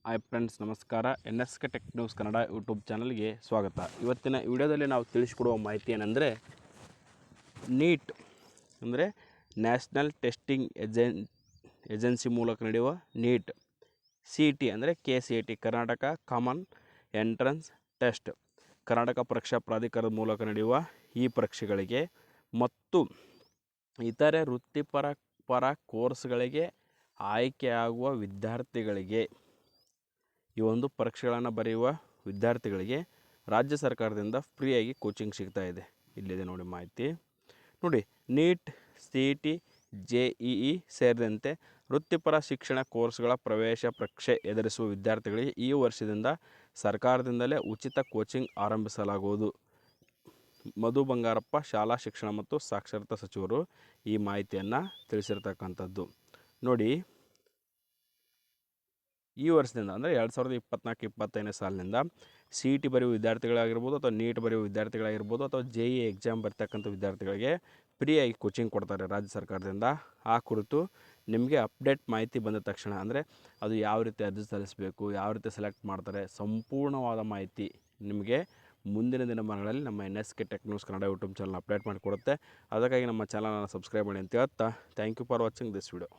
Hi friends, ನಮಸ್ಕಾರ. NSK tech news Kannada YouTube ಚಾನಲ್ಗೆ ಸ್ವಾಗತ. ಇವತ್ತಿನ ವಿಡಿಯೋದಲ್ಲಿ ನಾವು ತಿಳಿಸಿಕೊಡುವ ಮಾಹಿತಿ ಏನೆಂದರೆ, ನೀಟ್ ಅಂದರೆ ನ್ಯಾಷನಲ್ ಟೆಸ್ಟಿಂಗ್ ಏಜೆನ್ಸಿ ಮೂಲಕ ನಡೆಯುವ ನೀಟ್, CET ಅಂದರೆ KCET Karnataka common entrance test, Karnataka ಪರೀಕ್ಷಾ ಪ್ರಾಧಿಕಾರದ ಮೂಲಕ ನಡೆಯುವ ಈ ಪರೀಕ್ಷೆಗಳಿಗೆ ಮತ್ತು ಇತರೆ ವೃತ್ತಿಪರ ಕೋರ್ಸ್ಗಳಿಗೆ ಆಯ್ಕೆಯಾಗುವ ವಿದ್ಯಾರ್ಥಿಗಳಿಗೆ, ಈ ಒಂದು ಪರೀಕ್ಷೆಗಳನ್ನು ಬರೆಯುವ ವಿದ್ಯಾರ್ಥಿಗಳಿಗೆ ರಾಜ್ಯ ಸರ್ಕಾರದಿಂದ ಫ್ರೀಯಾಗಿ ಕೋಚಿಂಗ್ ಸಿಗ್ತಾ ಇದೆ. ಇಲ್ಲಿದೆ ನೋಡಿ ಮಾಹಿತಿ. ನೋಡಿ, ನೀಟ್, CET, JEE ಸೇರಿದಂತೆ ವೃತ್ತಿಪರ ಶಿಕ್ಷಣ ಕೋರ್ಸ್ಗಳ ಪ್ರವೇಶ ಪರೀಕ್ಷೆ ಎದುರಿಸುವ ವಿದ್ಯಾರ್ಥಿಗಳಿಗೆ ಈ ವರ್ಷದಿಂದ ಸರ್ಕಾರದಿಂದಲೇ ಉಚಿತ ಕೋಚಿಂಗ್ ಆರಂಭಿಸಲಾಗುವುದು. ಮಧು ಬಂಗಾರಪ್ಪ, ಶಾಲಾ ಶಿಕ್ಷಣ ಮತ್ತು ಸಾಕ್ಷರತಾ ಸಚಿವರು ಈ ಮಾಹಿತಿಯನ್ನು ತಿಳಿಸಿರ್ತಕ್ಕಂಥದ್ದು. ನೋಡಿ, ಈ ವರ್ಷದಿಂದ ಅಂದರೆ 2024-25ನೇ ಸಾಲಿನಿಂದ CET ಬರೆಯುವ ವಿದ್ಯಾರ್ಥಿಗಳಾಗಿರ್ಬೋದು ಅಥವಾ ನೀಟ್ ಬರೆಯುವ ವಿದ್ಯಾರ್ಥಿಗಳಾಗಿರ್ಬೋದು ಅಥವಾ JEE ಎಕ್ಸಾಮ್ ಬರ್ತಕ್ಕಂಥ ವಿದ್ಯಾರ್ಥಿಗಳಿಗೆ ಫ್ರೀಯಾಗಿ ಕೋಚಿಂಗ್ ಕೊಡ್ತಾರೆ ರಾಜ್ಯ ಸರ್ಕಾರದಿಂದ. ಆ ಕುರಿತು ನಿಮಗೆ ಅಪ್ಡೇಟ್ ಮಾಹಿತಿ ಬಂದ ತಕ್ಷಣ, ಅಂದರೆ ಅದು ಯಾವ ರೀತಿ ಅರ್ಜಿ ಸಲ್ಲಿಸಬೇಕು, ಯಾವ ರೀತಿ ಸೆಲೆಕ್ಟ್ ಮಾಡ್ತಾರೆ, ಸಂಪೂರ್ಣವಾದ ಮಾಹಿತಿ ನಿಮಗೆ ಮುಂದಿನ ದಿನಮಾನಗಳಲ್ಲಿ ನಮ್ಮ NSK tech news Kannada YouTube channel update ಮಾಡಿಕೊಡುತ್ತೆ. ಅದಕ್ಕಾಗಿ ನಮ್ಮ ಚಾನಲನ್ನು ಸಬ್ಸ್ಕ್ರೈಬ್ ಮಾಡಿ ಅಂತ ಹೇಳ್ತಾ, thank you for watching this video.